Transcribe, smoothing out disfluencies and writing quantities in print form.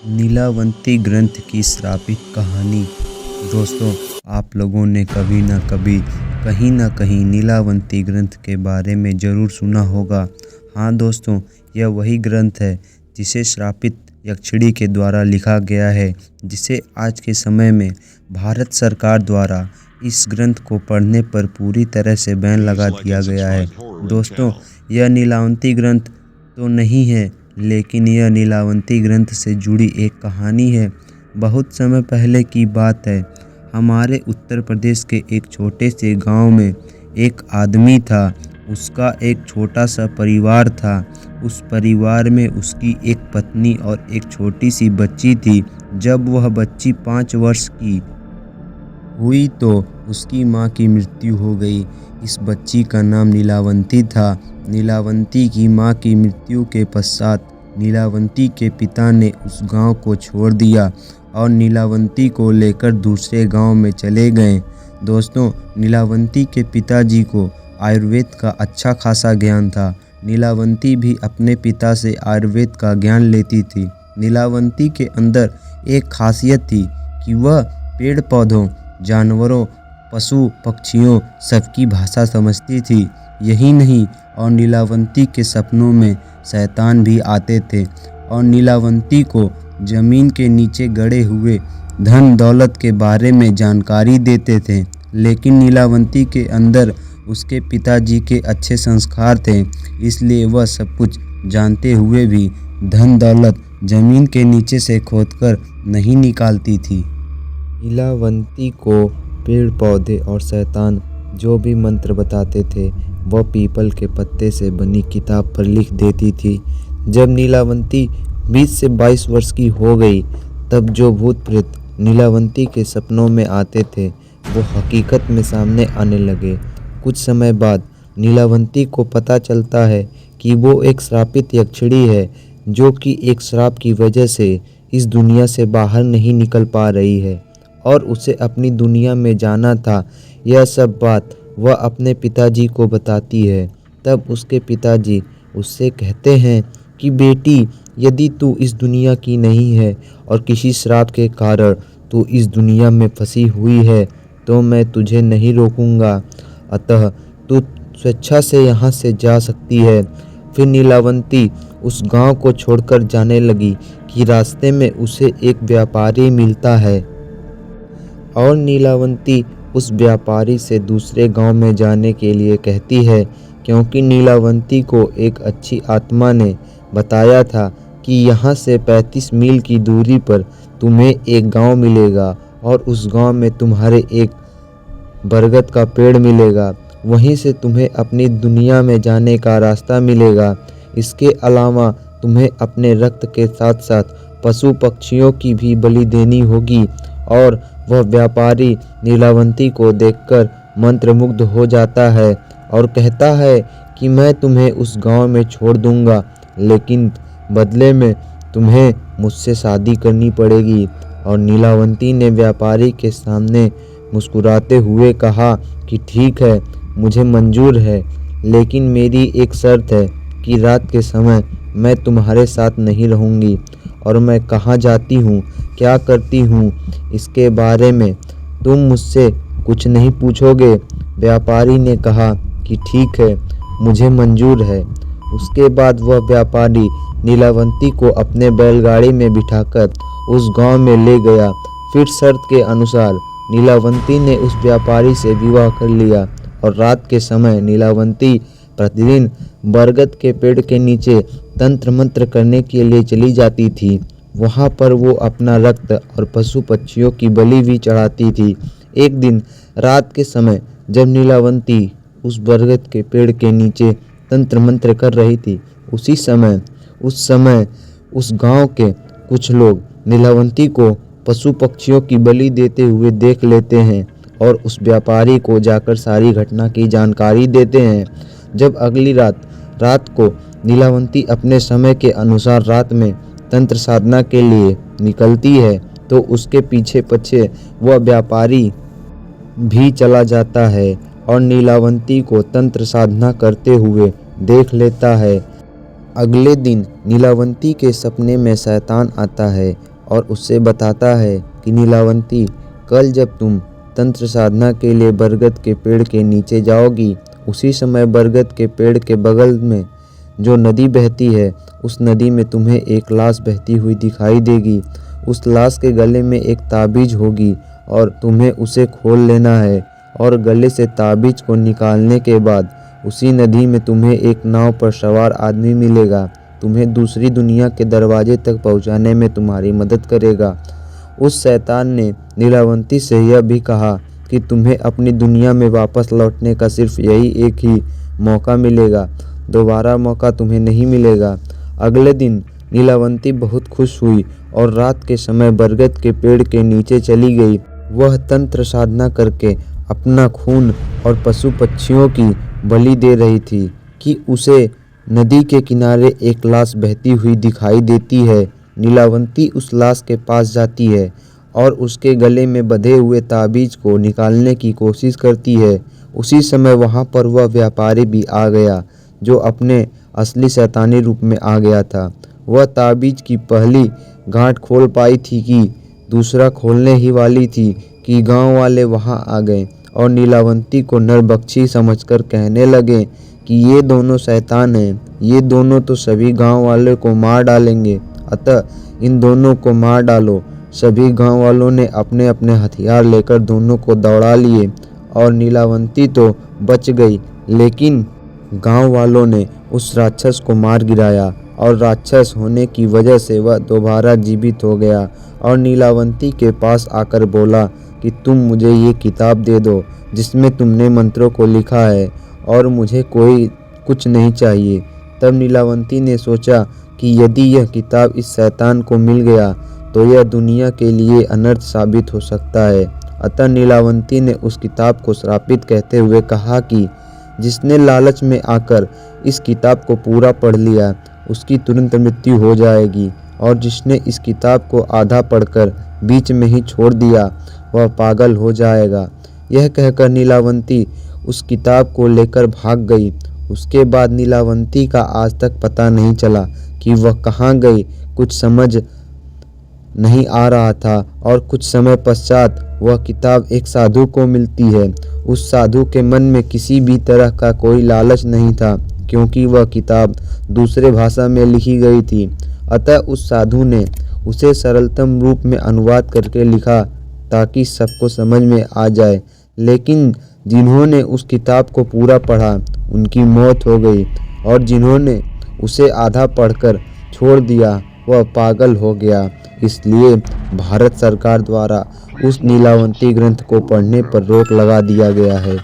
नीलावंती ग्रंथ की श्रापित कहानी। दोस्तों, आप लोगों ने कभी ना कभी कहीं ना कहीं नीलावंती ग्रंथ के बारे में ज़रूर सुना होगा। हाँ दोस्तों, यह वही ग्रंथ है जिसे श्रापित यक्षिणी के द्वारा लिखा गया है, जिसे आज के समय में भारत सरकार द्वारा इस ग्रंथ को पढ़ने पर पूरी तरह से बैन लगा दिया गया है। दोस्तों, यह नीलावंती ग्रंथ तो नहीं है, लेकिन यह नीलावंती ग्रंथ से जुड़ी एक कहानी है। बहुत समय पहले की बात है। हमारे उत्तर प्रदेश के एक छोटे से गांव में एक आदमी था। उसका एक छोटा सा परिवार था। उस परिवार में उसकी एक पत्नी और एक छोटी सी बच्ची थी। जब वह बच्ची 5 वर्ष की हुई तो उसकी माँ की मृत्यु हो गई। इस बच्ची का नाम नीलावंती था। नीलावंती की माँ की मृत्यु के पश्चात नीलावंती के पिता ने उस गांव को छोड़ दिया और नीलावंती को लेकर दूसरे गांव में चले गए। दोस्तों, नीलावंती के पिताजी को आयुर्वेद का अच्छा खासा ज्ञान था। नीलावंती भी अपने पिता से आयुर्वेद का ज्ञान लेती थी। नीलावंती के अंदर एक खासियत थी कि वह पेड़ पौधों, जानवरों, पशु पक्षियों सबकी भाषा समझती थी। यही नहीं, और नीलावंती के सपनों में शैतान भी आते थे और नीलावंती को ज़मीन के नीचे गड़े हुए धन दौलत के बारे में जानकारी देते थे। लेकिन नीलावंती के अंदर उसके पिताजी के अच्छे संस्कार थे, इसलिए वह सब कुछ जानते हुए भी धन दौलत ज़मीन के नीचे से खोदकर नहीं निकालती थी। नीलावंती को पेड़ पौधे और शैतान जो भी मंत्र बताते थे, वह पीपल के पत्ते से बनी किताब पर लिख देती थी। जब नीलावंती 20 से 22 वर्ष की हो गई, तब जो भूत प्रेत नीलावंती के सपनों में आते थे, वो हकीकत में सामने आने लगे। कुछ समय बाद नीलावंती को पता चलता है कि वो एक श्रापित यक्षिणी है, जो कि एक श्राप की वजह से इस दुनिया से बाहर नहीं निकल पा रही है और उसे अपनी दुनिया में जाना था। यह सब बात वह अपने पिताजी को बताती है। तब उसके पिताजी उससे कहते हैं कि बेटी, यदि तू इस दुनिया की नहीं है और किसी श्राप के कारण तू इस दुनिया में फंसी हुई है, तो मैं तुझे नहीं रोकूंगा। अतः तू स्वेच्छा से यहाँ से जा सकती है। फिर नीलावंती उस गांव को छोड़कर जाने लगी कि रास्ते में उसे एक व्यापारी मिलता है और नीलावंती उस व्यापारी से दूसरे गांव में जाने के लिए कहती है, क्योंकि नीलावंती को एक अच्छी आत्मा ने बताया था कि यहाँ से 35 मील की दूरी पर तुम्हें एक गांव मिलेगा और उस गांव में तुम्हारे एक बरगद का पेड़ मिलेगा। वहीं से तुम्हें अपनी दुनिया में जाने का रास्ता मिलेगा। इसके अलावा तुम्हें अपने रक्त के साथ साथ पशु पक्षियों की भी बलि देनी होगी। और वह व्यापारी नीलावंती को देखकर मंत्रमुग्ध हो जाता है और कहता है कि मैं तुम्हें उस गांव में छोड़ दूंगा, लेकिन बदले में तुम्हें मुझसे शादी करनी पड़ेगी। और नीलावंती ने व्यापारी के सामने मुस्कुराते हुए कहा कि ठीक है, मुझे मंजूर है, लेकिन मेरी एक शर्त है कि रात के समय मैं तुम्हारे साथ नहीं रहूंगी और मैं कहाँ जाती हूँ, क्या करती हूँ, इसके बारे में तुम मुझसे कुछ नहीं पूछोगे। व्यापारी ने कहा कि ठीक है, मुझे मंजूर है। उसके बाद वह व्यापारी नीलावंती को अपने बैलगाड़ी में बिठाकर उस गांव में ले गया। फिर शर्त के अनुसार नीलावंती ने उस व्यापारी से विवाह कर लिया और रात के समय नीलावंती प्रतिदिन बरगद के पेड़ के नीचे तंत्र मंत्र करने के लिए चली जाती थी। वहाँ पर वो अपना रक्त और पशु पक्षियों की बलि भी चढ़ाती थी। एक दिन रात के समय जब नीलावंती उस बरगद के पेड़ के नीचे तंत्र मंत्र कर रही थी, उस समय उस गांव के कुछ लोग नीलावंती को पशु पक्षियों की बलि देते हुए देख लेते हैं और उस व्यापारी को जाकर सारी घटना की जानकारी देते हैं। जब अगली रात को नीलावंती अपने समय के अनुसार रात में तंत्र साधना के लिए निकलती है, तो उसके पीछे पीछे वह व्यापारी भी चला जाता है और नीलावंती को तंत्र साधना करते हुए देख लेता है। अगले दिन नीलावंती के सपने में शैतान आता है और उससे बताता है कि नीलावंती, कल जब तुम तंत्र साधना के लिए बरगद के पेड़ के नीचे जाओगी, उसी समय बरगद के पेड़ के बगल में जो नदी बहती है, उस नदी में तुम्हें एक लाश बहती हुई दिखाई देगी। उस लाश के गले में एक ताबीज होगी और तुम्हें उसे खोल लेना है और गले से ताबीज को निकालने के बाद उसी नदी में तुम्हें एक नाव पर सवार आदमी मिलेगा। तुम्हें दूसरी दुनिया के दरवाजे तक पहुंचाने में तुम्हारी मदद करेगा। उस शैतान ने नीलावंती से यह भी कहा कि तुम्हें अपनी दुनिया में वापस लौटने का सिर्फ यही एक ही मौका मिलेगा, दोबारा मौका तुम्हें नहीं मिलेगा। अगले दिन नीलावंती बहुत खुश हुई और रात के समय बरगद के पेड़ के नीचे चली गई। वह तंत्र साधना करके अपना खून और पशु पक्षियों की बलि दे रही थी कि उसे नदी के किनारे एक लाश बहती हुई दिखाई देती है। नीलावंती उस लाश के पास जाती है और उसके गले में बंधे हुए ताबीज को निकालने की कोशिश करती है। उसी समय वहां पर वह व्यापारी भी आ गया जो अपने असली शैतानी रूप में आ गया था। वह ताबीज की पहली गांठ खोल पाई थी कि दूसरा खोलने ही वाली थी कि गांव वाले वहां आ गए और नीलावंती को नरबक्षी समझकर कहने लगे कि ये दोनों शैतान हैं, ये दोनों तो सभी गांव वाले को मार डालेंगे, अतः इन दोनों को मार डालो। सभी गांव वालों ने अपने अपने हथियार लेकर दोनों को दौड़ा लिए और नीलावंती तो बच गई, लेकिन गांव वालों ने उस राक्षस को मार गिराया और राक्षस होने की वजह से वह दोबारा जीवित हो गया और नीलावंती के पास आकर बोला कि तुम मुझे ये किताब दे दो जिसमें तुमने मंत्रों को लिखा है और मुझे कोई कुछ नहीं चाहिए। तब नीलावंती ने सोचा कि यदि यह किताब इस शैतान को मिल गया तो यह दुनिया के लिए अनर्थ साबित हो सकता है। अतः नीलावंती ने उस किताब को श्रापित कहते हुए कहा कि जिसने लालच में आकर इस किताब को पूरा पढ़ लिया उसकी तुरंत मृत्यु हो जाएगी और जिसने इस किताब को आधा पढ़कर बीच में ही छोड़ दिया वह पागल हो जाएगा। यह कहकर नीलावंती उस किताब को लेकर भाग गई। उसके बाद नीलावंती का आज तक पता नहीं चला कि वह कहाँ गई। कुछ समझ नहीं आ रहा था और कुछ समय पश्चात वह किताब एक साधु को मिलती है। उस साधु के मन में किसी भी तरह का कोई लालच नहीं था क्योंकि वह किताब दूसरे भाषा में लिखी गई थी। अतः उस साधु ने उसे सरलतम रूप में अनुवाद करके लिखा ताकि सबको समझ में आ जाए, लेकिन जिन्होंने उस किताब को पूरा पढ़ा उनकी मौत हो गई और जिन्होंने उसे आधा पढ़कर छोड़ दिया वह पागल हो गया। इसलिए भारत सरकार द्वारा उस नीलावंती ग्रंथ को पढ़ने पर रोक लगा दिया गया है।